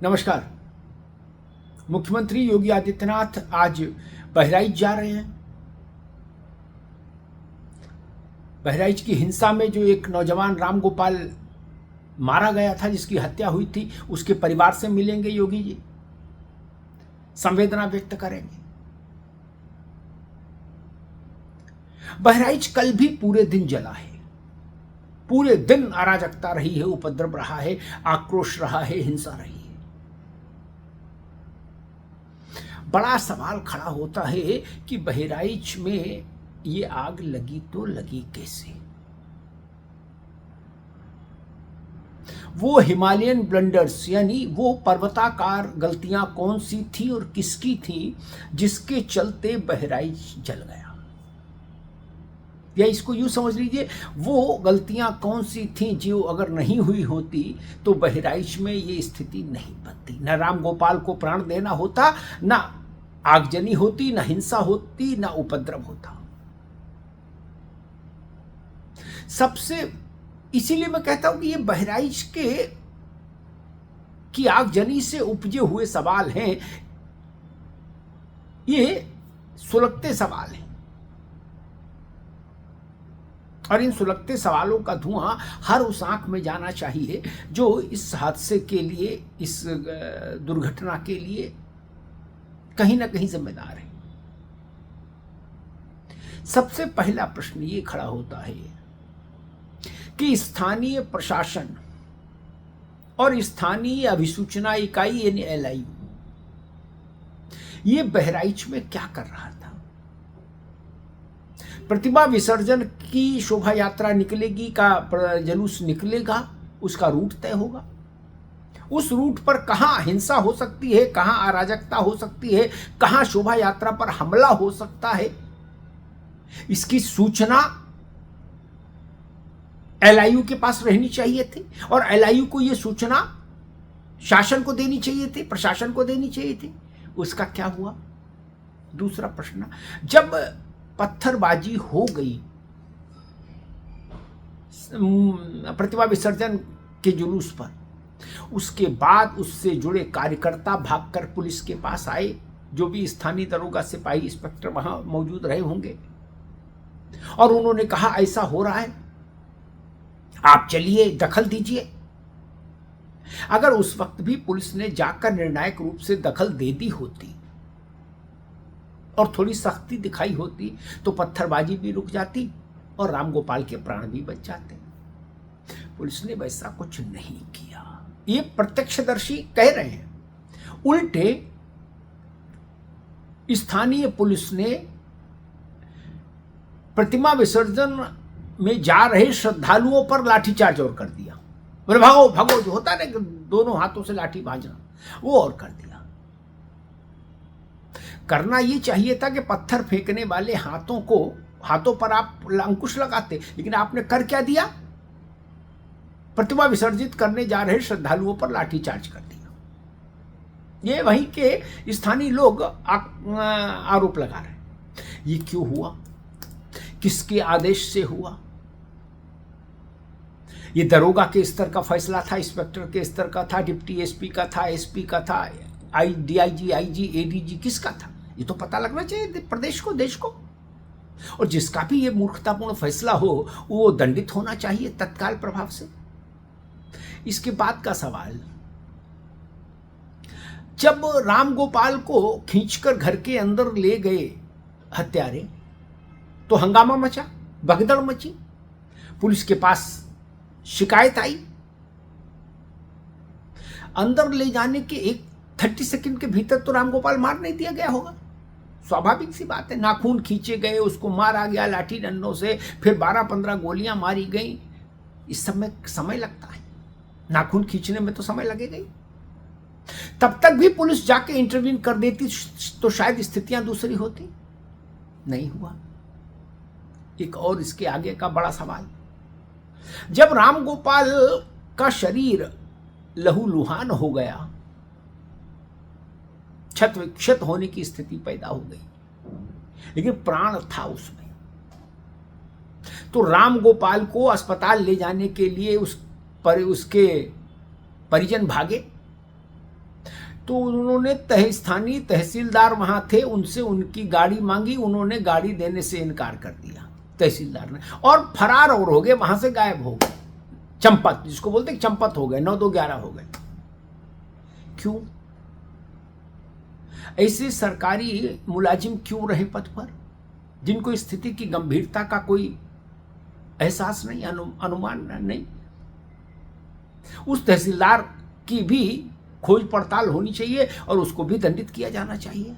नमस्कार। मुख्यमंत्री योगी आदित्यनाथ आज बहराइच जा रहे हैं। बहराइच की हिंसा में जो एक नौजवान रामगोपाल मारा गया था, जिसकी हत्या हुई थी, उसके परिवार से मिलेंगे योगी जी, संवेदना व्यक्त करेंगे। बहराइच कल भी पूरे दिन जला है। पूरे दिन अराजकता रही है, उपद्रव रहा है, आक्रोश रहा है, हिंसा रही है। बड़ा सवाल खड़ा होता है कि बहराइच में ये आग लगी तो लगी कैसे? वो हिमालयन ब्लंडर्स यानी वो पर्वताकार गलतियां कौन सी थी और किसकी थी जिसके चलते बहराइच जल गया? या इसको यूं समझ लीजिए, वो गलतियां कौन सी थी जो अगर नहीं हुई होती तो बहराइच में ये स्थिति नहीं बनती। न रामगोपाल को प्राण देना होता, न आगजनी होती, न हिंसा होती, न उपद्रव होता। सबसे इसीलिए मैं कहता हूं कि ये बहराइच की आगजनी से उपजे हुए सवाल हैं। ये सुलगते सवाल हैं और इन सुलगते सवालों का धुआं हर उस आंख में जाना चाहिए जो इस हादसे के लिए, इस दुर्घटना के लिए कहीं ना कहीं जिम्मेदार है। सबसे पहला प्रश्न ये खड़ा होता है कि स्थानीय प्रशासन और स्थानीय अभिसूचना इकाई यानी LIU ये बहराइच में क्या कर रहा था? प्रतिमा विसर्जन की शोभा यात्रा निकलेगी का जुलूस निकलेगा, उसका रूट तय होगा। उस रूट पर कहां हिंसा हो सकती है, कहां अराजकता हो सकती है, कहां शोभा यात्रा पर हमला हो सकता है, इसकी सूचना LIU के पास रहनी चाहिए थी और LIU को यह सूचना शासन को देनी चाहिए थी, प्रशासन को देनी चाहिए थी। उसका क्या हुआ? दूसरा प्रश्न, जब पत्थरबाजी हो गई प्रतिमा विसर्जन के जुलूस पर, उसके बाद उससे जुड़े कार्यकर्ता भागकर पुलिस के पास आए। जो भी स्थानीय दरोगा, सिपाही, इंस्पेक्टर वहां मौजूद रहे होंगे और उन्होंने कहा ऐसा हो रहा है, आप चलिए दखल दीजिए। अगर उस वक्त भी पुलिस ने जाकर निर्णायक रूप से दखल दे दी होती और थोड़ी सख्ती दिखाई होती तो पत्थरबाजी भी रुक जाती और रामगोपाल के प्राण भी बच जाते। पुलिस ने वैसा कुछ नहीं किया, ये प्रत्यक्षदर्शी कह रहे हैं। उल्टे स्थानीय पुलिस ने प्रतिमा विसर्जन में जा रहे श्रद्धालुओं पर लाठीचार्ज और कर दिया। बोले भागो भागो, जो होता है ना दोनों हाथों से लाठी भाजना, वो और कर दिया। करना ये चाहिए था कि पत्थर फेंकने वाले हाथों पर आप अंकुश लगाते, लेकिन आपने कर क्या दिया? प्रतिमा विसर्जित करने जा रहे श्रद्धालुओं पर लाठीचार्ज कर दिया। ये वहीं के स्थानीय लोग आरोप लगा रहे हैं। ये क्यों हुआ? किसके आदेश से हुआ? ये दरोगा के स्तर का फैसला था, इंस्पेक्टर के स्तर का था, डिप्टी SP का था, SP का था, DIG, IG, ADG किसका था? ये तो पता लगना चाहिए प्रदेश को, देश को। और जिसका भी ये मूर्खतापूर्ण फैसला हो वो दंडित होना चाहिए तत्काल प्रभाव से। इसके बाद का सवाल, जब रामगोपाल को खींचकर घर के अंदर ले गए हत्यारे तो हंगामा मचा, भगदड़ मची, पुलिस के पास शिकायत आई। अंदर ले जाने के 30 सेकंड के भीतर तो रामगोपाल मार नहीं दिया गया होगा, स्वाभाविक सी बात है। नाखून खींचे गए, उसको मारा गया लाठी डंडों से, फिर 12-15 गोलियां मारी गई। इस सब में समय लगता है, नाखून खींचने में तो समय लगेगा ही। तब तक भी पुलिस जाके इंटरवीन कर देती तो शायद स्थितियां दूसरी होती। नहीं हुआ। एक और इसके आगे का बड़ा सवाल, जब रामगोपाल का शरीर लहूलुहान हो गया, क्षत विक्षत होने की स्थिति पैदा हो गई, लेकिन प्राण था उसमें, तो रामगोपाल को अस्पताल ले जाने के लिए उसके परिजन भागे तो उन्होंने स्थानीय तहसीलदार वहां थे, उनसे उनकी गाड़ी मांगी, उन्होंने गाड़ी देने से इनकार कर दिया तहसीलदार ने, और फरार और हो गए, वहां से गायब हो गए। चंपत, जिसको बोलते हैं चंपत हो गए, 9-2-11 हो गए। क्यों? ऐसे सरकारी मुलाजिम क्यों रहे पद पर, जिनको स्थिति की गंभीरता का कोई एहसास नहीं, अनुमान नहीं? उस तहसीलदार की भी खोज पड़ताल होनी चाहिए और उसको भी दंडित किया जाना चाहिए।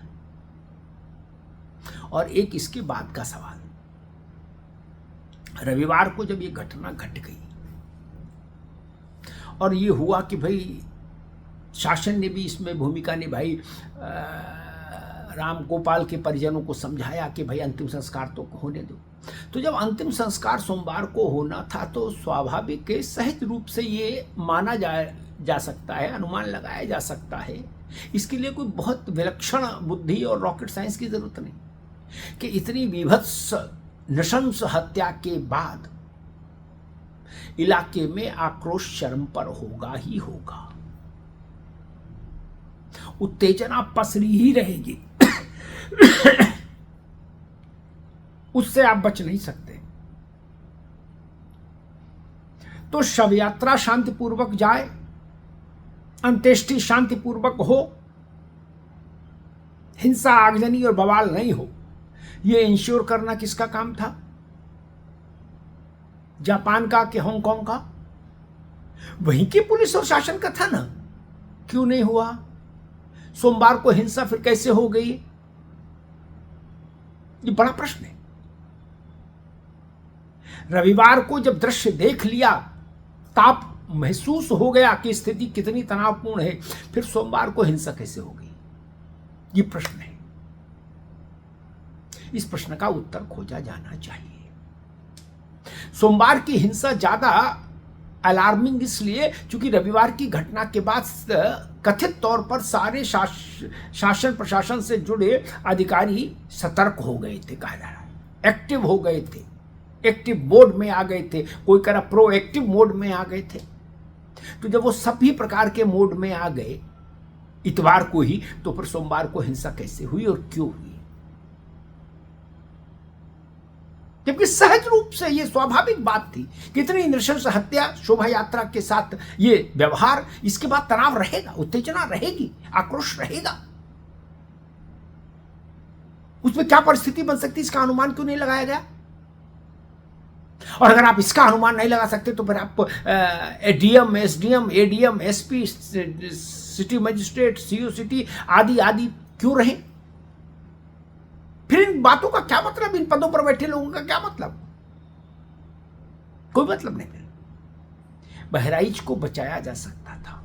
और एक इसके बाद का सवाल, रविवार को जब ये घटना घट गई और ये हुआ कि भाई शासन ने भी इसमें भूमिका निभाई, राम गोपाल के परिजनों को समझाया कि भाई अंतिम संस्कार तो होने दो। तो जब अंतिम संस्कार सोमवार को होना था तो स्वाभाविक है, सहज रूप से ये माना जा सकता है, अनुमान लगाया जा सकता है, इसके लिए कोई बहुत विलक्षण बुद्धि और रॉकेट साइंस की जरूरत नहीं कि इतनी विभत्स नृशंस हत्या के बाद इलाके में आक्रोश चरम पर होगा ही होगा, उत्तेजना पसरी ही रहेगी। उससे आप बच नहीं सकते। तो शव यात्रा शांतिपूर्वक जाए, अंत्येष्टि शांतिपूर्वक हो, हिंसा, आगजनी और बवाल नहीं हो, यह इंश्योर करना किसका काम था? जापान का कि हांगकांग का? वहीं की पुलिस और शासन का था ना। क्यों नहीं हुआ? सोमवार को हिंसा फिर कैसे हो गई? ये बड़ा प्रश्न है। रविवार को जब दृश्य देख लिया, ताप महसूस हो गया कि स्थिति कितनी तनावपूर्ण है, फिर सोमवार को हिंसा कैसे हो गई? ये प्रश्न है। इस प्रश्न का उत्तर खोजा जाना चाहिए। सोमवार की हिंसा ज्यादा अलार्मिंग इसलिए क्योंकि रविवार की घटना के बाद कथित तौर पर सारे शासन प्रशासन से जुड़े अधिकारी सतर्क हो गए थे, कहा जा रहा है, एक्टिव हो गए थे, एक्टिव मोड में आ गए थे, कोई कह रहा प्रोएक्टिव मोड में आ गए थे। तो जब वो सभी प्रकार के मोड में आ गए इतवार को ही, तो फिर सोमवार को हिंसा कैसे हुई और क्यों हुई? जबकि सहज रूप से ये स्वाभाविक बात थी कि इतनी नृशंस हत्या, शोभा यात्रा के साथ ये व्यवहार, इसके बाद तनाव रहेगा, उत्तेजना रहेगी, आक्रोश रहेगा। उसमें क्या परिस्थिति बन सकती, इसका अनुमान क्यों नहीं लगाया गया? और अगर आप इसका अनुमान नहीं लगा सकते तो फिर आप DM, SDM, ADM, SP, city magistrate, CO city आदि आदि क्यों रहे? फिर इन बातों का क्या मतलब? इन पदों पर बैठे लोगों का क्या मतलब? कोई मतलब नहीं। फिर बहराइच को बचाया जा सकता था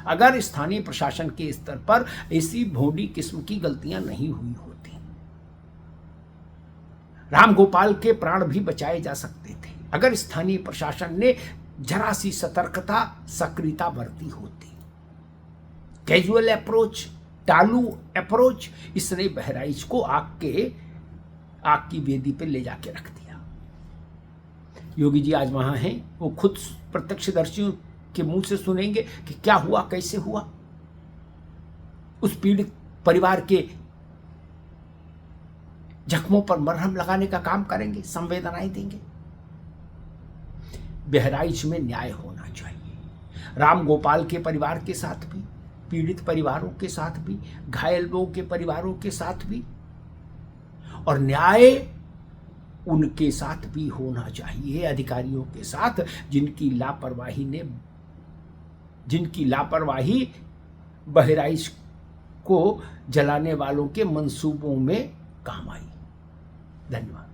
अगर स्थानीय प्रशासन के स्तर पर ऐसी भोंडी किस्म की गलतियां नहीं हुई होती। राम गोपाल के प्राण भी बचाए जा सकते थे अगर स्थानीय प्रशासन ने जरा सी सतर्कता, सक्रियता बरती होती। कैजुअल अप्रोच, टालू अप्रोच, इसने बहराइच को आग की वेदी पे ले जाके रख दिया। योगी जी आज वहां हैं, वो खुद प्रत्यक्षदर्शियों के मुंह से सुनेंगे कि क्या हुआ, कैसे हुआ। उस पीड़ित परिवार के जख्मों पर मरहम लगाने का काम करेंगे, संवेदनाएं देंगे। बहराइच में न्याय होना चाहिए। राम गोपाल के परिवार के साथ भी, पीड़ित परिवारों के साथ भी, घायल लोगों के परिवारों के साथ भी, और न्याय उनके साथ भी होना चाहिए, अधिकारियों के साथ जिनकी लापरवाही बहराइच को जलाने वालों के मंसूबों में काम आई। धन्यवाद।